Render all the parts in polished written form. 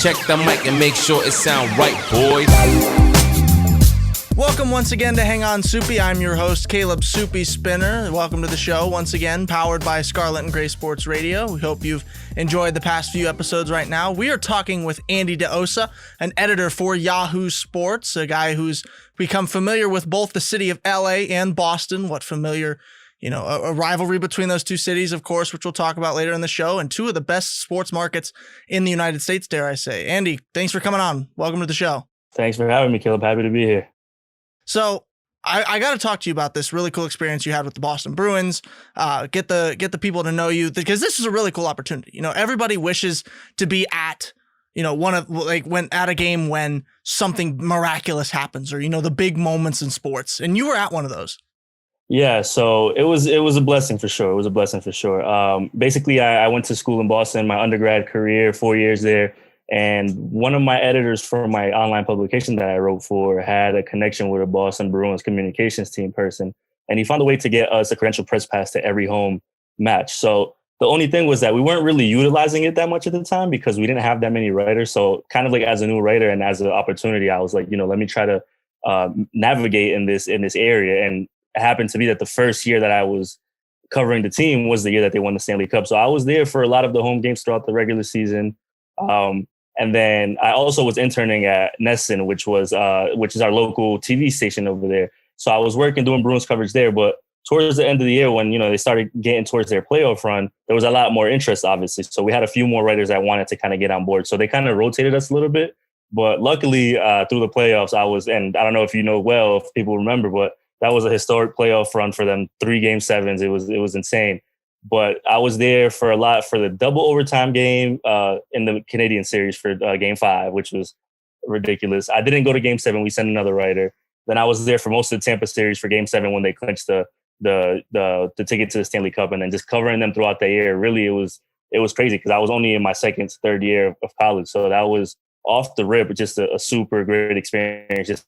Check the mic and make sure it sound right, boys. Welcome once again to Hang On Supi. I'm your host, Caleb Supi Spinner. Welcome to the show once again, powered by Scarlet and Gray Sports Radio. We hope you've enjoyed the past few episodes right now. We are talking with Andy Deossa, an editor for Yahoo Sports, a guy who's become familiar with both the city of LA and Boston. What familiar, a rivalry between those two cities, of course, which we'll talk about later in the show, and two of the best sports markets in the United States, dare I say. Andy, thanks for coming on. Welcome to the show. Thanks for having me, Caleb. Happy to be here. So I got to talk to you about this really cool experience you had with the Boston Bruins. Get the people to know you, because this is a really cool opportunity. Everybody wishes to be at, when at a game when something miraculous happens, or the big moments in sports, and you were at one of those. Yeah, so it was a blessing for sure. It was a blessing for sure. Basically, I went to school in Boston, my undergrad career, 4 years there. And one of my editors for my online publication that I wrote for had a connection with a Boston Bruins communications team person. And he found a way to get us a credential press pass to every home match. So the only thing was that we weren't really utilizing it that much at the time because we didn't have that many writers. So kind of like as a new writer and as an opportunity, I was like, let me try to navigate in this area. And it happened to be that the first year that I was covering the team was the year that they won the Stanley Cup. So I was there for a lot of the home games throughout the regular season. And then I also was interning at Nesson, which is our local TV station over there. So I was doing Bruins coverage there. But towards the end of the year, when they started getting towards their playoff run, there was a lot more interest, obviously. So we had a few more writers that wanted to kind of get on board. So they kind of rotated us a little bit. But luckily, through the playoffs, and I don't know if if people remember, but that was a historic playoff run for them. 3 Game 7s. It was insane. But I was there for the double overtime game in the Canadian series for Game 5, which was ridiculous. I didn't go to Game 7. We sent another writer. Then I was there for most of the Tampa series for Game 7 when they clinched the ticket to the Stanley Cup, and then just covering them throughout the year. Really, it was crazy because I was only in my third year of college, so that was off the rip, just a super great experience. Just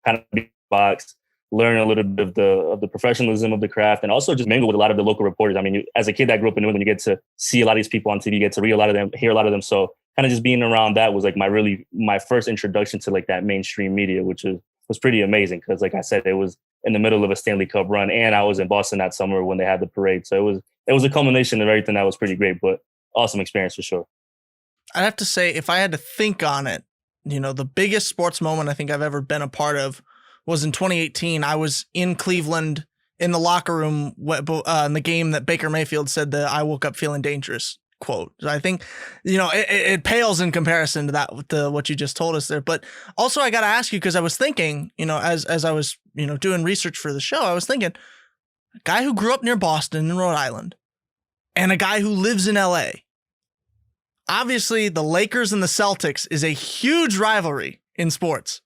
kind of be boxed. Learn a little bit of the professionalism of the craft, and also just mingle with a lot of the local reporters. I mean, as a kid that grew up in New England, you get to see a lot of these people on TV, you get to read a lot of them, hear a lot of them. So kind of just being around that was like my first introduction to like that mainstream media, which was pretty amazing. Cause like I said, it was in the middle of a Stanley Cup run, and I was in Boston that summer when they had the parade. So it was a culmination of everything that was pretty great, but awesome experience for sure. I'd have to say, if I had to think on it, the biggest sports moment I think I've ever been a part of was in 2018. I was in Cleveland in the locker room in the game that Baker Mayfield said the "I woke up feeling dangerous" quote. So I think, it pales in comparison to that, to what you just told us there. But also I got to ask you, because I was thinking, as I was, doing research for the show, I was thinking, a guy who grew up near Boston in Rhode Island and a guy who lives in LA. Obviously, the Lakers and the Celtics is a huge rivalry in sports.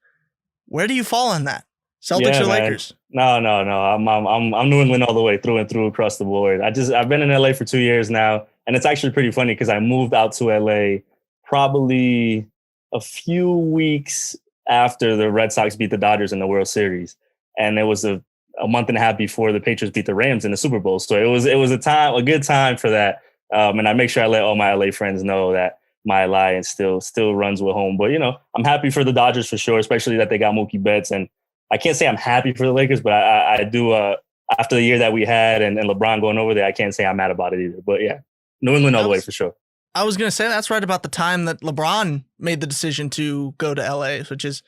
Where do you fall on that? Celtics or Lakers? No. I'm New England all the way through and through across the board. I've been in LA for 2 years now, and it's actually pretty funny because I moved out to LA probably a few weeks after the Red Sox beat the Dodgers in the World Series, and it was a month and a half before the Patriots beat the Rams in the Super Bowl. So it was a good time for that, and I make sure I let all my LA friends know that my alliance still runs with home. But, I'm happy for the Dodgers for sure, especially that they got Mookie Betts. And I can't say I'm happy for the Lakers, but I do, after the year that we had and LeBron going over there, I can't say I'm mad about it either. But yeah, New England all the way for sure. I was going to say that's right about the time that LeBron made the decision to go to LA, which is,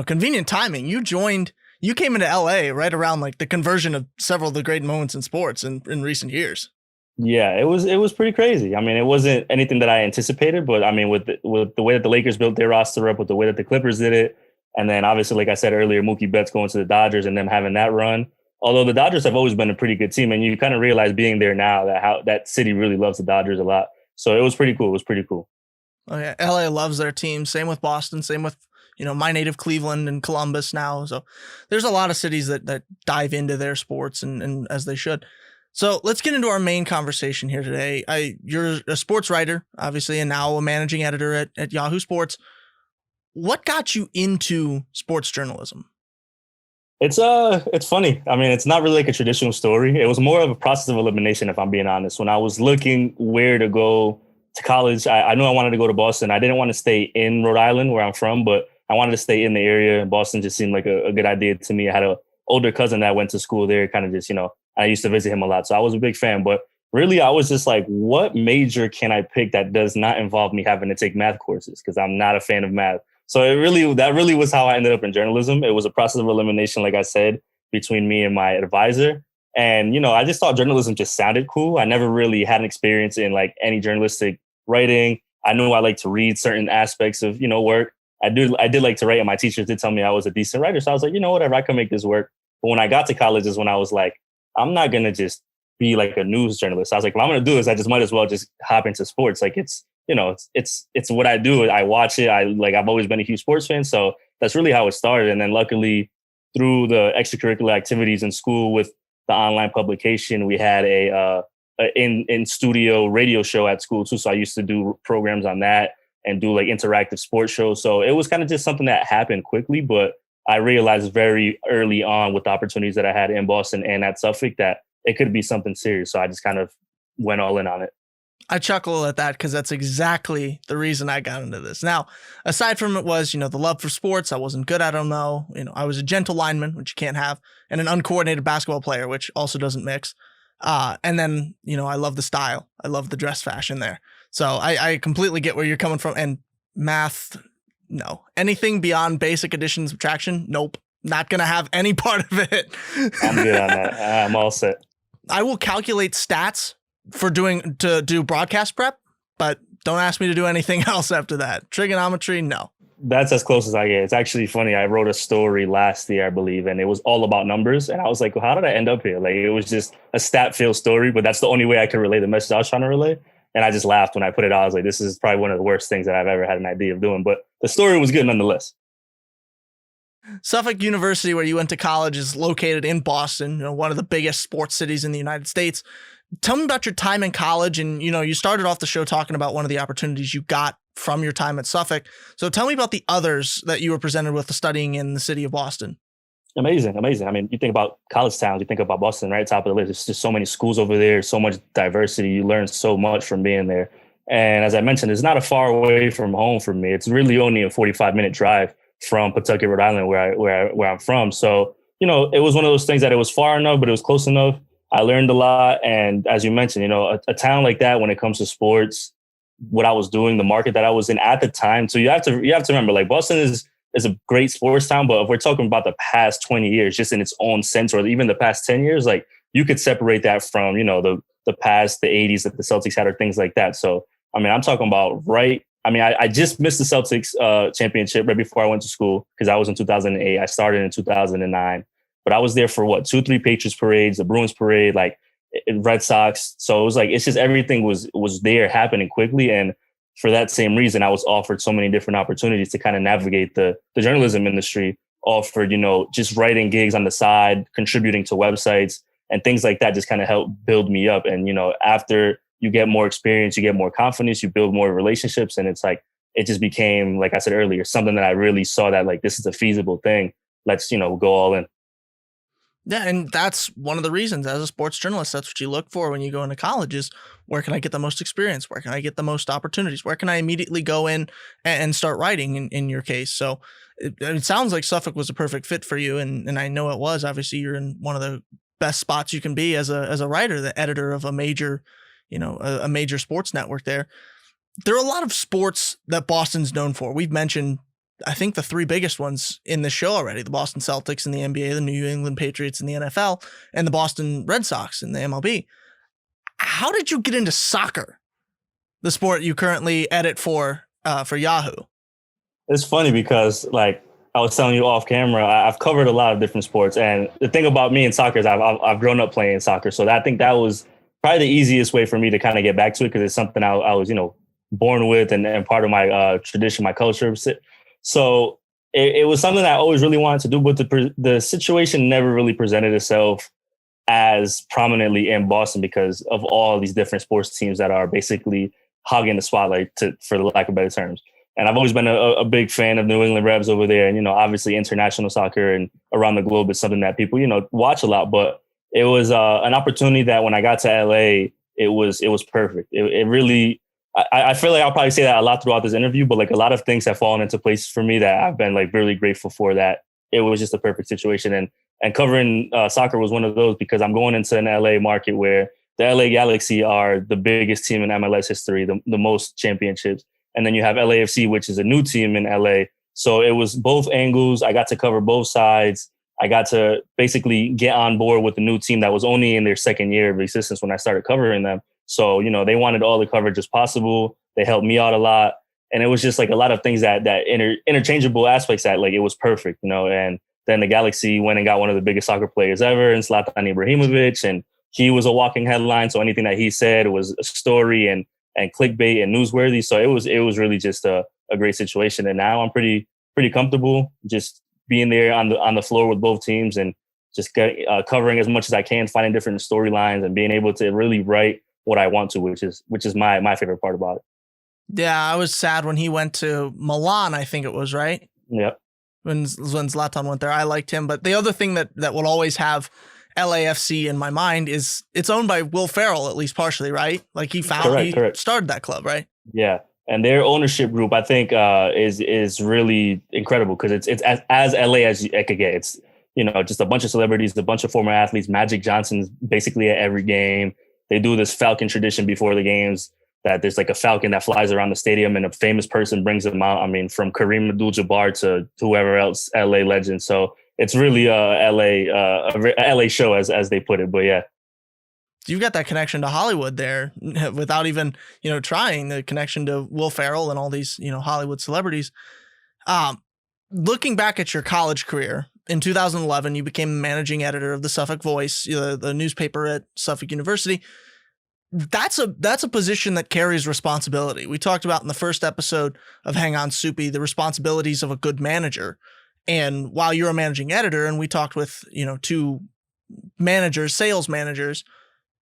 convenient timing. You came into LA right around like the conversion of several of the great moments in sports in recent years. Yeah, it was pretty crazy. I mean, it wasn't anything that I anticipated, but I mean, with the way that the Lakers built their roster up, with the way that the Clippers did it, and then obviously, like I said earlier, Mookie Betts going to the Dodgers and them having that run. Although the Dodgers have always been a pretty good team, and you kind of realize being there now that how that city really loves the Dodgers a lot. So it was pretty cool. Oh yeah, LA loves their team. Same with Boston. Same with my native Cleveland and Columbus now. So there's a lot of cities that dive into their sports and as they should. So let's get into our main conversation here today. You're a sports writer, obviously, and now a managing editor at Yahoo Sports. What got you into sports journalism? It's funny. I mean, it's not really like a traditional story. It was more of a process of elimination, if I'm being honest. When I was looking where to go to college, I knew I wanted to go to Boston. I didn't want to stay in Rhode Island where I'm from, but I wanted to stay in the area. And Boston just seemed like a good idea to me. I had an older cousin that went to school there, kind of just, I used to visit him a lot. So I was a big fan. But really, I was just like, what major can I pick that does not involve me having to take math courses? Because I'm not a fan of math. So that really was how I ended up in journalism. It was a process of elimination, like I said, between me and my advisor. And, I just thought journalism just sounded cool. I never really had an experience in like any journalistic writing. I knew I liked to read certain aspects of, work. I did like to write, and my teachers did tell me I was a decent writer. So I was like, whatever, I can make this work. But when I got to college is when I was like, I'm not going to just be like a news journalist. I was like, what I'm going to do is I just might as well just hop into sports. Like it's what I do. I watch it. I've always been a huge sports fan. So that's really how it started. And then luckily through the extracurricular activities in school with the online publication, we had a in studio radio show at school too. So I used to do programs on that and do like interactive sports shows. So it was kind of just something that happened quickly, but I realized very early on with the opportunities that I had in Boston and at Suffolk that it could be something serious. So I just kind of went all in on it. I chuckle at that because that's exactly the reason I got into this. Now, aside from it was, the love for sports, I wasn't good at them though. I was a gentle lineman, which you can't have, and an uncoordinated basketball player, which also doesn't mix. And then, I love the style. I love the dress fashion there. So I completely get where you're coming from. And math, no. Anything beyond basic addition and subtraction, nope. Not going to have any part of it. I'm good on that. I'm all set. I will calculate stats to do broadcast prep, but don't ask me to do anything else after that. Trigonometry, no. That's as close as I get. It's actually funny. I wrote a story last year, I believe, and it was all about numbers. And I was like, well, how did I end up here? Like, it was just a stat-filled story, but that's the only way I could relay the message I was trying to relay. And I just laughed when I put it out. I was like, this is probably one of the worst things that I've ever had an idea of doing. But the story was good nonetheless. Suffolk University, where you went to college, is located in Boston, one of the biggest sports cities in the United States. Tell me about your time in college. And, you started off the show talking about one of the opportunities you got from your time at Suffolk. So tell me about the others that you were presented with studying in the city of Boston. Amazing. I mean, you think about college towns, you think about Boston, right? Top of the list. There's just so many schools over there, so much diversity. You learn so much from being there. And as I mentioned, it's not a far away from home for me. It's really only a 45-minute drive from Pawtucket, Rhode Island, where I'm from. So, it was one of those things that it was far enough, but it was close enough. I learned a lot. And as you mentioned, a town like that, when it comes to sports, what I was doing, the market that I was in at the time. So you have to remember, like, Boston is a great sports town, but if we're talking about the past 20 years, just in its own sense, or even the past 10 years, like, you could separate that from, the past, the 80s that the Celtics had, or things like that. So, I mean, I'm talking about I just missed the Celtics championship right before I went to school, because I was in 2008. I started in 2009, but I was there for 2-3 Patriots parades, the Bruins parade, like Red Sox. So it was like, it's just everything was there happening quickly. And for that same reason, I was offered so many different opportunities to kind of navigate the journalism industry, offered, just writing gigs on the side, contributing to websites and things like that, just kind of helped build me up. And, after you get more experience, you get more confidence, you build more relationships. And it's like, it just became, like I said earlier, something that I really saw that, like, this is a feasible thing. Let's, go all in. Yeah, and that's one of the reasons as a sports journalist, that's what you look for when you go into college is, where can I get the most experience? Where can I get the most opportunities? Where can I immediately go in and start writing in your case? So it sounds like Suffolk was a perfect fit for you. And I know it was. Obviously, you're in one of the best spots you can be as a writer, the editor of a major, a major sports network there. There are a lot of sports that Boston's known for. We've mentioned, I think, the 3 biggest ones in the show already: the Boston Celtics in the NBA, the New England Patriots in the NFL, and the Boston Red Sox in the MLB. How did you get into soccer, the sport you currently edit for Yahoo? It's funny because, like I was telling you off camera, I've covered a lot of different sports. And the thing about me and soccer is I've grown up playing soccer. So I think that was probably the easiest way for me to kind of get back to it, because it's something I was, born with and part of my tradition, my culture. So it was something I always really wanted to do, but the situation never really presented itself as prominently in Boston because of all these different sports teams that are basically hogging the spotlight, for the lack of better terms. And I've always been a big fan of New England Revs over there. And, obviously international soccer and around the globe is something that people, watch a lot. But it was an opportunity that when I got to LA, it was perfect. It really, I feel like I'll probably say that a lot throughout this interview, but like a lot of things have fallen into place for me that I've been like really grateful for, that it was just a perfect situation. And covering soccer was one of those, because I'm going into an LA market where the LA Galaxy are the biggest team in MLS history, the most championships. And then you have LAFC, which is a new team in LA. So it was both angles. I got to cover both sides. I got to basically get on board with the new team that was only in their second year of existence when I started covering them. So, they wanted all the coverage as possible. They helped me out a lot. And it was just like a lot of things that interchangeable aspects that like it was perfect, and then the Galaxy went and got one of the biggest soccer players ever in Zlatan Ibrahimovic, and he was a walking headline. So anything that he said was a story and clickbait and newsworthy. So it was really just a great situation. And now I'm pretty comfortable just being there on the floor with both teams and just covering as much as I can, finding different storylines and being able to really write what I want to, which is my favorite part about it. Yeah, I was sad when he went to Milan, I think it was, right? Yep. When Zlatan went there. I liked him. But the other thing that will always have LAFC in my mind is it's owned by Will Ferrell, at least partially, right? Like he started that club, right? Yeah. And their ownership group, I think, is really incredible, because it's as LA as it could get. It's, just a bunch of celebrities, a bunch of former athletes. Magic Johnson's basically at every game. They do this Falcon tradition before the games, that there's like a falcon that flies around the stadium and a famous person brings them out. I mean, from Kareem Abdul-Jabbar to whoever else, LA legend. So it's really a LA show, as they put it. But yeah. You've got that connection to Hollywood there without even, trying, the connection to Will Ferrell and all these, Hollywood celebrities. Looking back at your college career, in 2011, you became managing editor of the Suffolk Voice, the newspaper at Suffolk University. That's a position that carries responsibility. We talked about in the first episode of Hang On Supi, the responsibilities of a good manager. And while you're a managing editor, and we talked with, two managers, sales managers,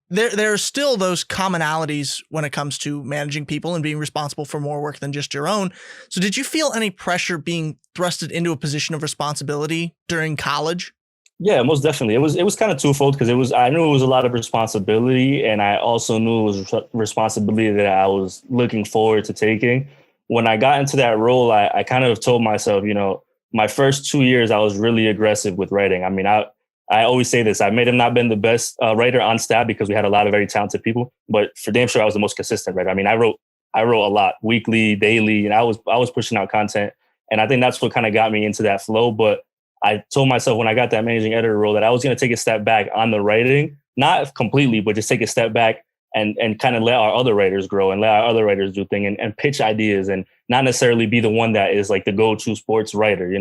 there are still those commonalities when it comes to managing people and being responsible for more work than just your own. So did you feel any pressure being thrusted into a position of responsibility during college? Yeah, most definitely. It was kind of twofold, because I knew it was a lot of responsibility, and I also knew it was responsibility that I was looking forward to taking. When I got into that role, I kind of told myself, my first 2 years, I was really aggressive with writing. I mean, I always say this, I may have not been the best writer on staff, because we had a lot of very talented people, but for damn sure I was the most consistent writer. I mean, I wrote a lot, weekly, daily, and I was pushing out content. And I think that's what kind of got me into that flow. But I told myself when I got that managing editor role that I was going to take a step back on the writing, not completely, but just take a step back and kind of let our other writers grow and let our other writers do things and pitch ideas, and not necessarily be the one that is like the go-to sports writer.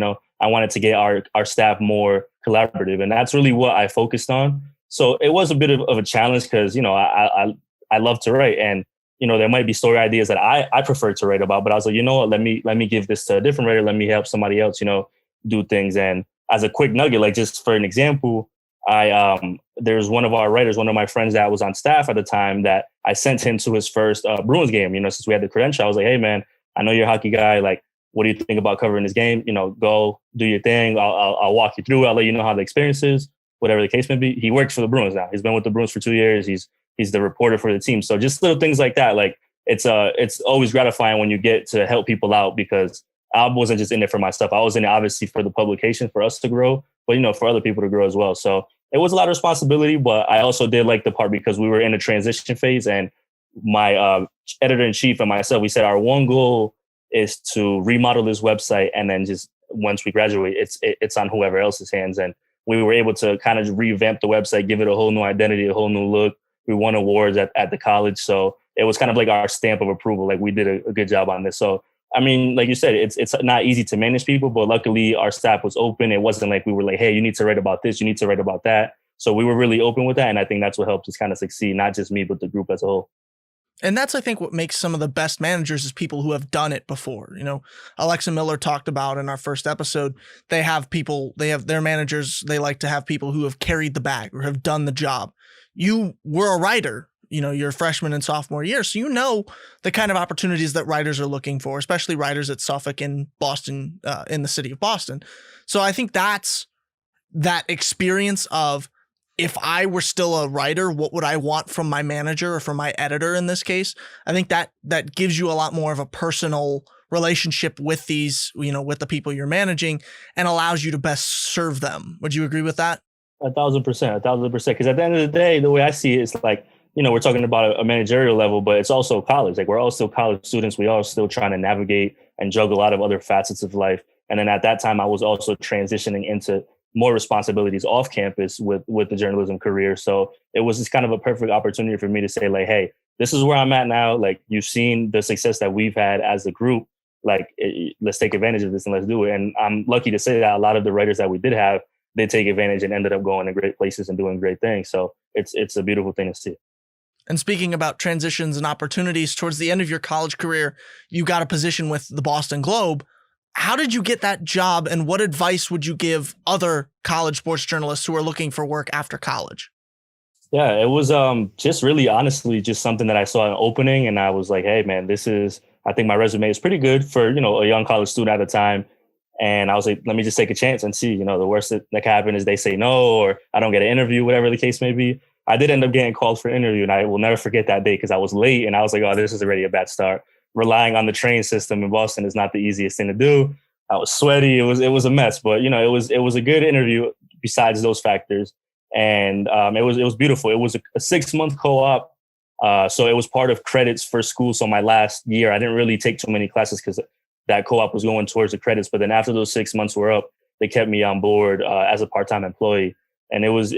I wanted to get our staff more collaborative, and that's really what I focused on. So it was a bit of a challenge, because, I love to write, and, there might be story ideas that I prefer to write about, but I was like, what, let me give this to a different writer. Let me help somebody else, do things. And as a quick nugget, like just for an example, there's one of our writers, one of my friends that was on staff at the time, that I sent him to his first Bruins game. Since we had the credential, I was like, hey man, I know you're a hockey guy. Like, what do you think about covering this game? Go do your thing. I'll walk you through. I'll let you know how the experience is, whatever the case may be. He works for the Bruins now. He's been with the Bruins for 2 years. He's the reporter for the team. So just little things like that. Like it's always gratifying when you get to help people out, because I wasn't just in it for myself. I was in it obviously for the publication, for us to grow, but for other people to grow as well. So it was a lot of responsibility, but I also did like the part, because we were in a transition phase, and my editor-in-chief and myself, we said our one goal is to remodel this website, and then just once we graduate, it's on whoever else's hands. And we were able to kind of revamp the website, give it a whole new identity, a whole new look. We won awards at the college. So it was kind of like our stamp of approval. Like we did a good job on this. So, I mean, like you said, it's not easy to manage people, but luckily our staff was open. It wasn't like we were like, hey, you need to write about this, you need to write about that. So we were really open with that. And I think that's what helped us kind of succeed, not just me, but the group as a whole. And that's, I think, what makes some of the best managers is people who have done it before. Alexa Miller talked about in our first episode, they have their managers, they like to have people who have carried the bag or have done the job. You were a writer, your freshman and sophomore year. So the kind of opportunities that writers are looking for, especially writers at Suffolk in Boston, in the city of Boston. So I think that's that experience of if I were still a writer, what would I want from my manager or from my editor in this case? I think that gives you a lot more of a personal relationship with these, with the people you're managing, and allows you to best serve them. Would you agree with that? 1,000%. Because at the end of the day, the way I see it is like, we're talking about a managerial level, but it's also college. Like, we're all still college students. We are still trying to navigate and juggle a lot of other facets of life. And then at that time, I was also transitioning into more responsibilities off campus with the journalism career. So it was just kind of a perfect opportunity for me to say, like, hey, this is where I'm at now. Like, you've seen the success that we've had as a group. Like, let's take advantage of this and let's do it. And I'm lucky to say that a lot of the writers that we did have, they take advantage and ended up going to great places and doing great things. So it's a beautiful thing to see. And speaking about transitions and opportunities, towards the end of your college career, you got a position with the Boston Globe. How did you get that job, and what advice would you give other college sports journalists who are looking for work after college? Yeah, it was just really honestly just something that I saw an opening, and I was like, hey, man, I think my resume is pretty good for, a young college student at the time. And I was like, let me just take a chance and see, the worst that can happen is they say no, or I don't get an interview, whatever the case may be. I did end up getting called for an interview, and I will never forget that day because I was late and I was like, oh, this is already a bad start. Relying on the train system in Boston is not the easiest thing to do. I was sweaty. It was a mess, but it was a good interview besides those factors. And it was beautiful. It was a 6-month co-op. So it was part of credits for school. So my last year, I didn't really take too many classes because that co-op was going towards the credits. But then after those 6 months were up, they kept me on board as a part-time employee. And it was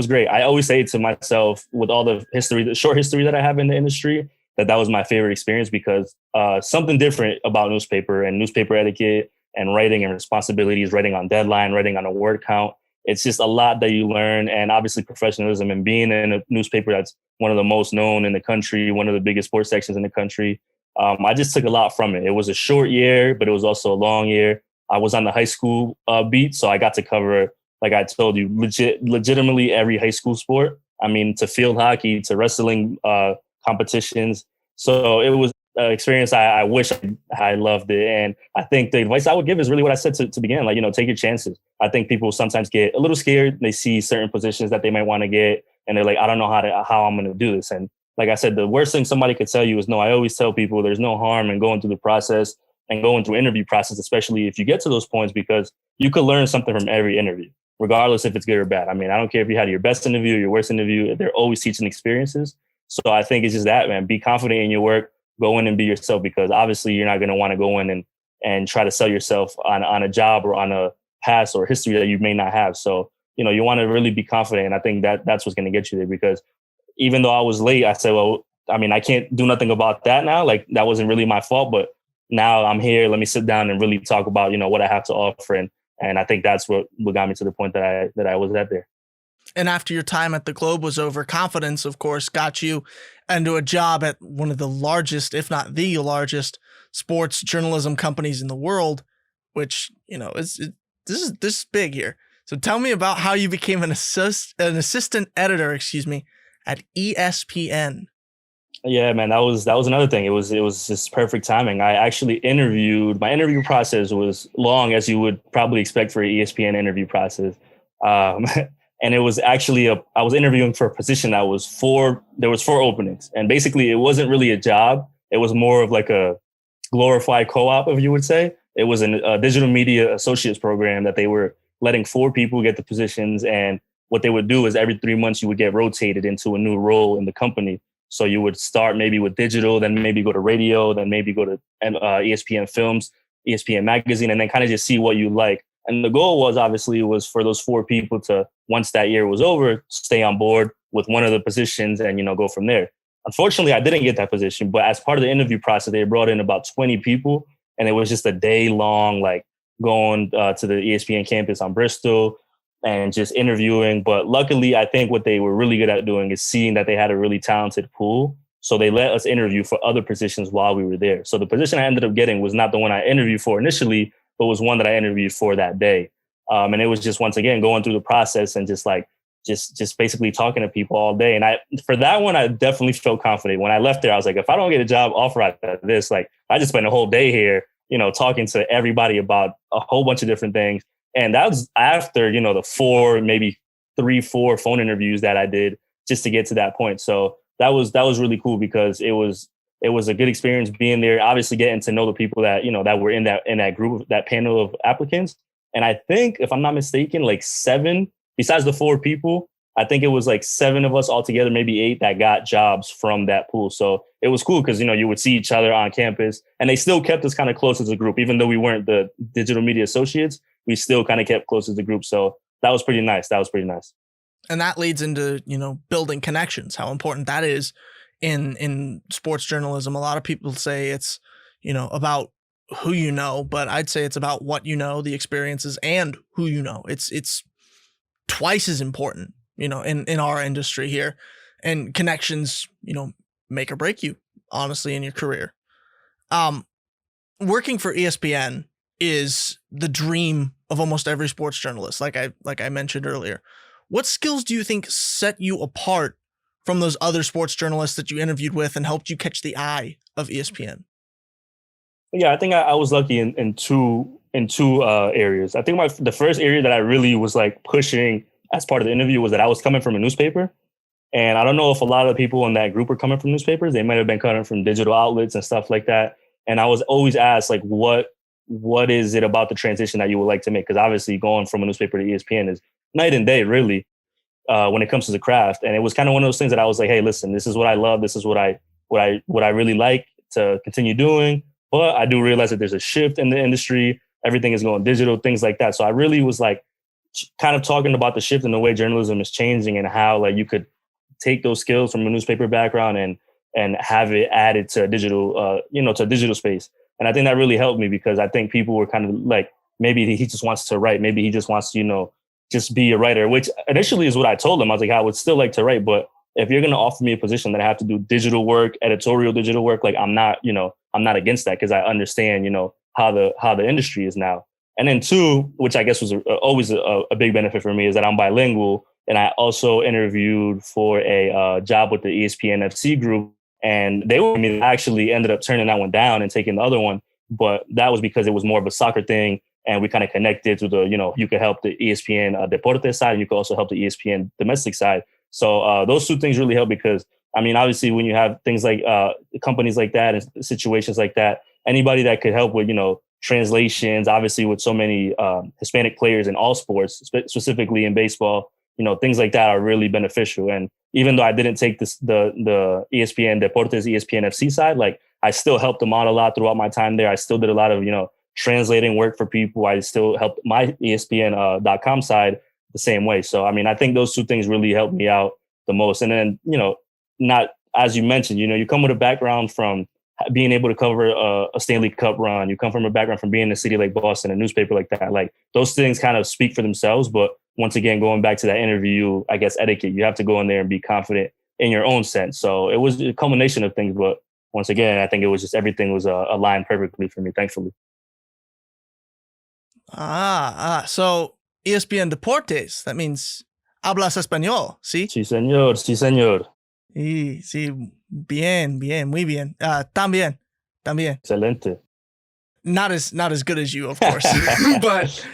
great. I always say to myself, with all the short history that I have in the industry, that was my favorite experience because something different about newspaper and newspaper etiquette and writing and responsibilities, writing on deadline, writing on a word count. It's just a lot that you learn, and obviously professionalism and being in a newspaper that's one of the most known in the country, one of the biggest sports sections in the country. I just took a lot from it. It was a short year, but it was also a long year. I was on the high school beat, so I got to cover, like I told you, legitimately every high school sport. I mean, to field hockey, to wrestling competitions. So it was an experience I wish I loved it. And I think the advice I would give is really what I said to begin, like, take your chances. I think people sometimes get a little scared. They see certain positions that they might want to get, and they're like, I don't know how I'm going to do this. And like I said, the worst thing somebody could tell you is no. I always tell people there's no harm in going through the process and going through interview process, especially if you get to those points, because you could learn something from every interview, regardless if it's good or bad. I mean, I don't care if you had your best interview or your worst interview. They're always teaching experiences. So I think it's just that, man. Be confident in your work. Go in and be yourself, because obviously you're not going to want to go in and try to sell yourself on a job or on a past or history that you may not have. So, you want to really be confident. And I think that's what's going to get you there, because even though I was late, I said, well, I mean, I can't do nothing about that now. Like, that wasn't really my fault, but now I'm here. Let me sit down and really talk about, what I have to offer. And I think that's what got me to the point that I was at there. And after your time at the Globe was over, confidence, of course, got you into a job at one of the largest, if not the largest, sports journalism companies in the world, which, this is big here. So tell me about how you became an assistant editor, at ESPN. Yeah, man, that was another thing. It was just perfect timing. I actually my interview process was long, as you would probably expect for an ESPN interview process. And it was actually I was interviewing for a position there was 4 openings. And basically it wasn't really a job. It was more of like a glorified co-op, if you would say. It was a digital media associates program that they were letting 4 people get the positions. And what they would do is every 3 months you would get rotated into a new role in the company. So you would start maybe with digital, then maybe go to radio, then maybe go to ESPN Films, ESPN Magazine, and then kind of just see what you like. And the goal was for those 4 people to, once that year was over, stay on board with one of the positions and, go from there. Unfortunately, I didn't get that position, but as part of the interview process, they brought in about 20 people, and it was just a day long, like going to the ESPN campus on Bristol and just interviewing. But luckily, I think what they were really good at doing is seeing that they had a really talented pool. So they let us interview for other positions while we were there. So the position I ended up getting was not the one I interviewed for initially, but was one that I interviewed for that day. And it was just, once again, going through the process and just basically talking to people all day. And for that one, I definitely felt confident. When I left there, I was like, if I don't get a job offer after this, like, I just spent a whole day here, talking to everybody about a whole bunch of different things. And that was after, the 3-4 phone interviews that I did just to get to that point. So that was really cool because it was a good experience being there, obviously getting to know the people that, that were in that group, that panel of applicants. And I think, if I'm not mistaken, like 7, besides the 4 people, I think it was like 7 of us altogether, maybe 8 that got jobs from that pool. So it was cool because, you would see each other on campus, and they still kept us kind of close as a group. Even though we weren't the digital media associates, we still kind of kept close as a group. So that was pretty nice. And that leads into, building connections, how important that is in sports journalism. A lot of people say it's, about who you know, but I'd say it's about what you know, the experiences, and who you know. It's twice as important, in our industry here. And connections, make or break you, honestly, in your career. Working for ESPN is the dream of almost every sports journalist, like I mentioned earlier. What skills do you think set you apart from those other sports journalists that you interviewed with and helped you catch the eye of ESPN? Yeah, I think I was lucky in two areas. I think the first area that I really was like pushing as part of the interview was that I was coming from a newspaper. And I don't know if a lot of the people in that group were coming from newspapers. They might have been coming from digital outlets and stuff like that. And I was always asked, like, what is it about the transition that you would like to make? Because obviously going from a newspaper to ESPN is night and day, really, when it comes to the craft. And it was kind of one of those things that I was like, hey, listen, this is what I love. This is what I really like to continue doing. But I do realize that there's a shift in the industry. Everything is going digital, things like that. So I really was like kind of talking about the shift in the way journalism is changing and how like you could take those skills from a newspaper background and have it added to digital, to a digital space. And I think that really helped me because I think people were kind of like, maybe he just wants to write. Maybe he just wants to, just be a writer, which initially is what I told him. I was like, I would still like to write, but if you're going to offer me a position that I have to do digital work, editorial digital work, like I'm not against that because I understand, how the industry is now. And then 2, which I guess was always a big benefit for me, is that I'm bilingual. And I also interviewed for a job with the ESPN FC group. And I actually ended up turning that one down and taking the other one. But that was because it was more of a soccer thing. And we kind of connected to the, you could help the ESPN Deportes side, and you could also help the ESPN domestic side. So those 2 things really help because, obviously when you have things like companies like that and situations like that, anybody that could help with, translations, obviously with so many Hispanic players in all sports, specifically in baseball, things like that are really beneficial. And even though I didn't take the ESPN Deportes, ESPN FC side, like I still helped them out a lot throughout my time there. I still did a lot of, translating work for people. I still helped my ESPN.com side the same way. So, I think those 2 things really helped me out the most. And then, not, as you mentioned, you come with a background from being able to cover a Stanley Cup run. You come from a background from being in a city like Boston, a newspaper like that. Like those things kind of speak for themselves. But once again, going back to that interview, I guess etiquette, you have to go in there and be confident in your own sense. So it was a culmination of things. But once again, I think it was just everything was aligned perfectly for me, thankfully. So ESPN Deportes, that means hablas español, ¿sí? Sí, señor. Sí, señor. Sí, bien, muy bien. También. Excelente. Not as good as you, of course, but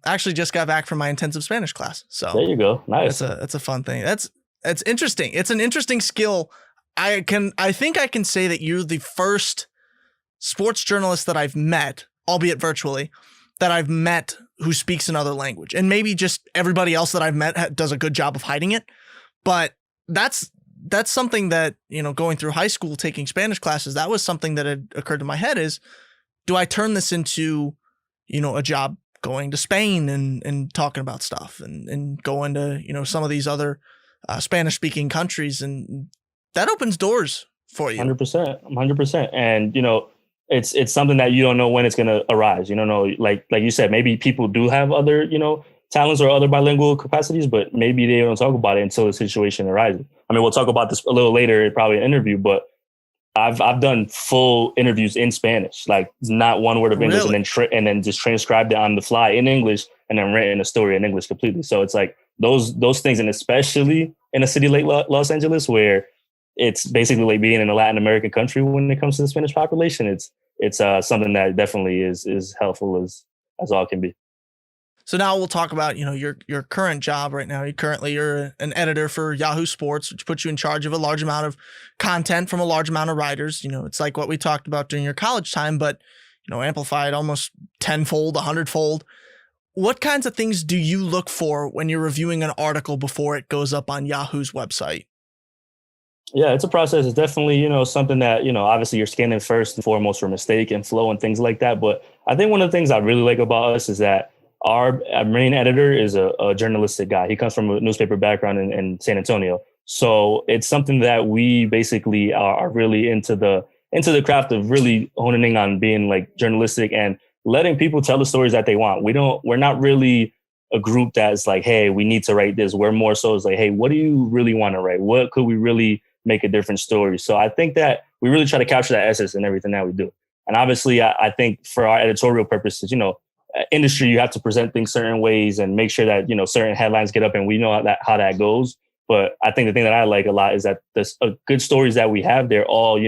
actually just got back from my intensive Spanish class. So there you go. Nice. That's a fun thing. It's interesting. It's an interesting skill. I think I can say that you're the first sports journalist that I've met, albeit virtually, that I've met who speaks another language. And maybe just everybody else that I've met does a good job of hiding it. But that's something that, going through high school, taking Spanish classes, that was something that had occurred to my head is, do I turn this into, a job going to Spain and talking about stuff and going to, some of these other Spanish speaking countries, and that opens doors for you. 100%. And, it's something that you don't know when it's going to arise. You don't know, like you said, maybe people do have other, talents or other bilingual capacities, but maybe they don't talk about it until the situation arises. We'll talk about this a little later, probably an interview, but I've done full interviews in Spanish, like not one word of English, really? and then just transcribed it on the fly in English and then written a story in English completely. So it's like those things, and especially in a city like Los Angeles, where it's basically like being in a Latin American country when it comes to the Spanish population. It's something that definitely is helpful as all can be. So now we'll talk about, your current job right now. You're an editor for Yahoo Sports, which puts you in charge of a large amount of content from a large amount of writers. It's like what we talked about during your college time, but, amplified almost tenfold, 100-fold. What kinds of things do you look for when you're reviewing an article before it goes up on Yahoo's website? Yeah, it's a process. It's definitely, something that, obviously you're scanning first and foremost for mistake and flow and things like that. But I think one of the things I really like about us is that our main editor is a journalistic guy. He comes from a newspaper background in San Antonio. So it's something that we basically are really into the craft of really honing in on being like journalistic and letting people tell the stories that they want. We're not really a group that's like, hey, we need to write this. We're more so it's like, hey, what do you really want to write? What could we really make a different story? So I think that we really try to capture that essence in everything that we do. And obviously, I think for our editorial purposes, industry, you have to present things certain ways and make sure that, certain headlines get up and we know how that goes. But I think the thing that I like a lot is that the good stories that we have, they're all,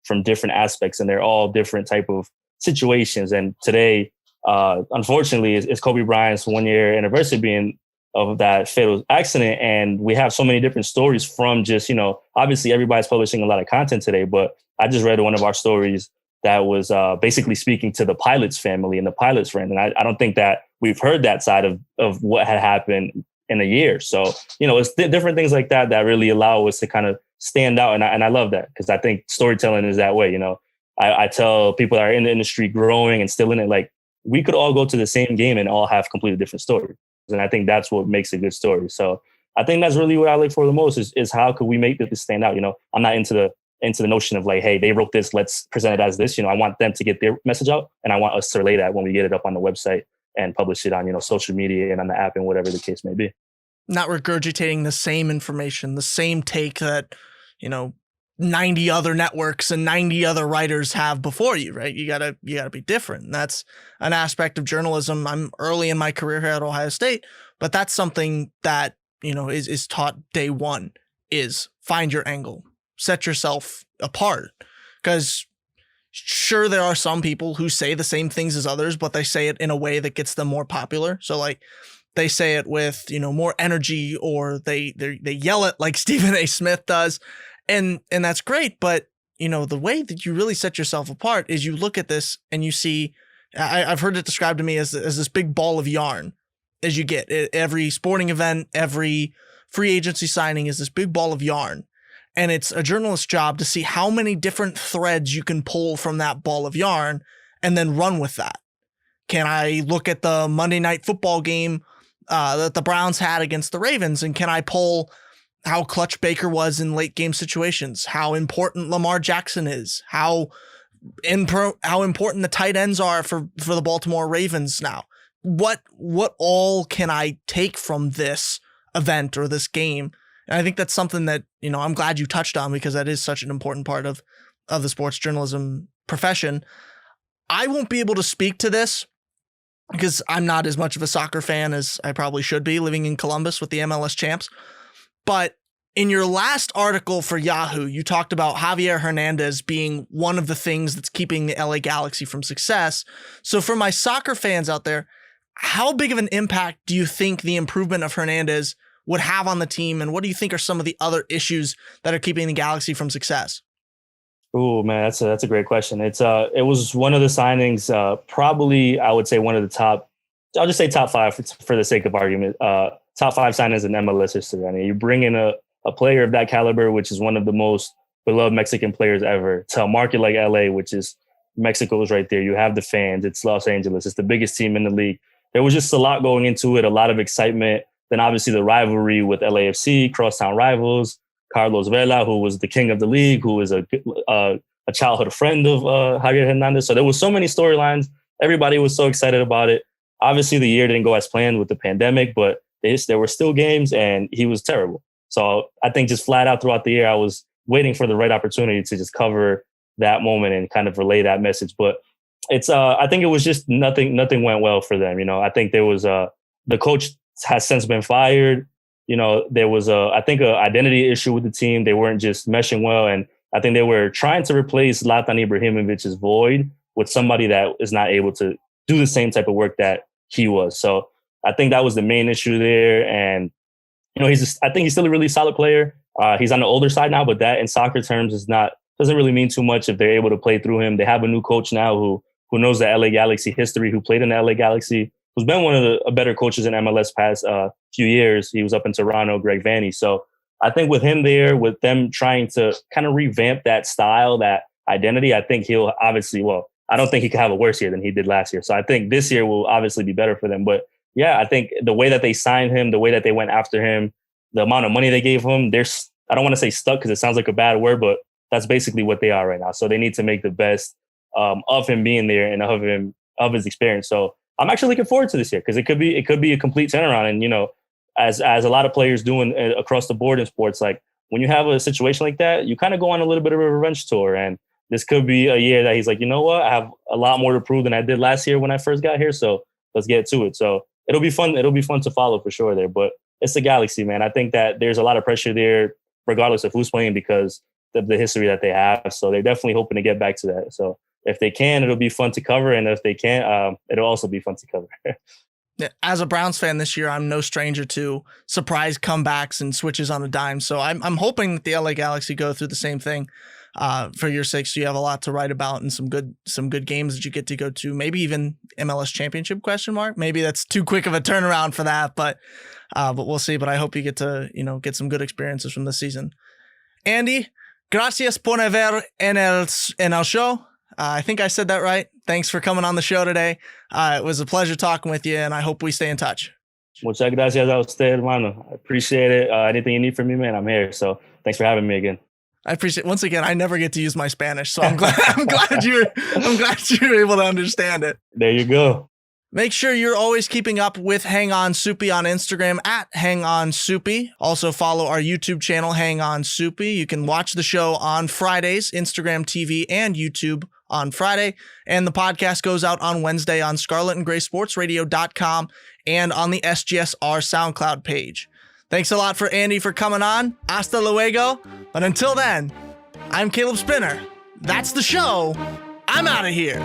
from different aspects and they're all different type of situations. And today, unfortunately, it's Kobe Bryant's 1-year anniversary being of that fatal accident. And we have so many different stories from just, obviously everybody's publishing a lot of content today, but I just read one of our stories that was basically speaking to the pilot's family and the pilot's friend. And I don't think that we've heard that side of what had happened in a year. So, it's different things like that that really allow us to kind of stand out. And I love that because I think storytelling is that way. I tell people that are in the industry growing and still in it, like we could all go to the same game and all have completely different stories. And I think that's what makes a good story. So I think that's really what I look for the most is how could we make this stand out? I'm not into the notion of like, hey, they wrote this, let's present it as this. I want them to get their message out and I want us to relay that when we get it up on the website and publish it on, social media and on the app and whatever the case may be. Not regurgitating the same information, the same take that, 90 other networks and 90 other writers have before you, right? You gotta be different. And that's an aspect of journalism. I'm early in my career here at Ohio State, but that's something that, is taught day one is find your angle, set yourself apart. Because sure, there are some people who say the same things as others, but they say it in a way that gets them more popular. So like they say it with, more energy or they yell it like Stephen A. Smith does. And that's great. But, the way that you really set yourself apart is you look at this and you see, I've heard it described to me as this big ball of yarn as you get every sporting event, every free agency signing is this big ball of yarn. And it's a journalist's job to see how many different threads you can pull from that ball of yarn and then run with that. Can I look at the Monday Night Football game that the Browns had against the Ravens, and can I pull how clutch Baker was in late game situations, how important Lamar Jackson is, how important the tight ends are for the Baltimore Ravens now? What all can I take from this event or this game? And I think that's something that, I'm glad you touched on because that is such an important part of the sports journalism profession. I won't be able to speak to this because I'm not as much of a soccer fan as I probably should be living in Columbus with the MLS champs. But in your last article for Yahoo, you talked about Javier Hernandez being one of the things that's keeping the LA Galaxy from success. So for my soccer fans out there, how big of an impact do you think the improvement of Hernandez would have on the team? And what do you think are some of the other issues that are keeping the Galaxy from success? Oh man, that's a great question. It was one of the signings, probably I would say one of the top, I'll just say top 5 for the sake of argument, top 5 signings in MLS history. I mean, you bring in a player of that caliber, which is one of the most beloved Mexican players ever, to a market like LA, which is Mexico is right there. You have the fans. It's Los Angeles. It's the biggest team in the league. There was just a lot going into it, a lot of excitement. Then obviously the rivalry with LAFC, crosstown rivals, Carlos Vela, who was the king of the league, who was a childhood friend of Javier Hernandez. So there was so many storylines. Everybody was so excited about it. Obviously the year didn't go as planned with the pandemic, but there were still games and he was terrible. So I think just flat out throughout the year, I was waiting for the right opportunity to just cover that moment and kind of relay that message. But it's I think it was just nothing went well for them. I think there was the coach has since been fired. There was I think an identity issue with the team. They weren't just meshing well. And I think they were trying to replace Zlatan Ibrahimovic's void with somebody that is not able to do the same type of work that he was. So I think that was the main issue there. And, I think he's still a really solid player. He's on the older side now, but that in soccer terms doesn't really mean too much if they're able to play through him. They have a new coach now who knows the LA Galaxy history, who played in the LA Galaxy, who's been one of the better coaches in MLS past few years. He was up in Toronto, Greg Vanney. So I think with him there, with them trying to kind of revamp that style, that identity, I think he'll obviously, I don't think he could have a worse year than he did last year. So I think this year will obviously be better for them. But yeah, I think the way that they signed him, the way that they went after him, the amount of money they gave him, I don't want to say stuck because it sounds like a bad word, but that's basically what they are right now. So they need to make the best of him being there and of his experience. So I'm actually looking forward to this year because it could be a complete turnaround. And, as a lot of players doing across the board in sports, like when you have a situation like that, you kind of go on a little bit of a revenge tour. And this could be a year that he's like, you know what, I have a lot more to prove than I did last year when I first got here. So let's get to it. So it'll be fun. It'll be fun to follow for sure there. But it's the Galaxy, man. I think that there's a lot of pressure there, regardless of who's playing, because of the history that they have. So they're definitely hoping to get back to that. So if they can, it'll be fun to cover. And if they can't, it'll also be fun to cover. As a Browns fan this year, I'm no stranger to surprise comebacks and switches on a dime. So I'm hoping that the LA Galaxy go through the same thing for your sake. So you have a lot to write about and some good games that you get to go to. Maybe even MLS championship ? Maybe that's too quick of a turnaround for that, but we'll see. But I hope you get to get some good experiences from this season. Andy, gracias por ver en el show. I think I said that right. Thanks for coming on the show today. It was a pleasure talking with you, and I hope we stay in touch. Muchas gracias a usted, hermano. I appreciate it. Anything you need from me, man, I'm here. So thanks for having me again. I appreciate. Once again, I never get to use my Spanish, so I'm glad you're able to understand it. There you go. Make sure you're always keeping up with Hang On Supi on Instagram at Hang On Supi. Also follow our YouTube channel, Hang On Supi. You can watch the show on Fridays, Instagram TV and YouTube on Friday. And the podcast goes out on Wednesday on scarletandgraysportsradio.com and on the SGSR SoundCloud page. Thanks a lot for Andy for coming on. Hasta luego. But until then, I'm Caleb Spinner. That's the show. I'm out of here.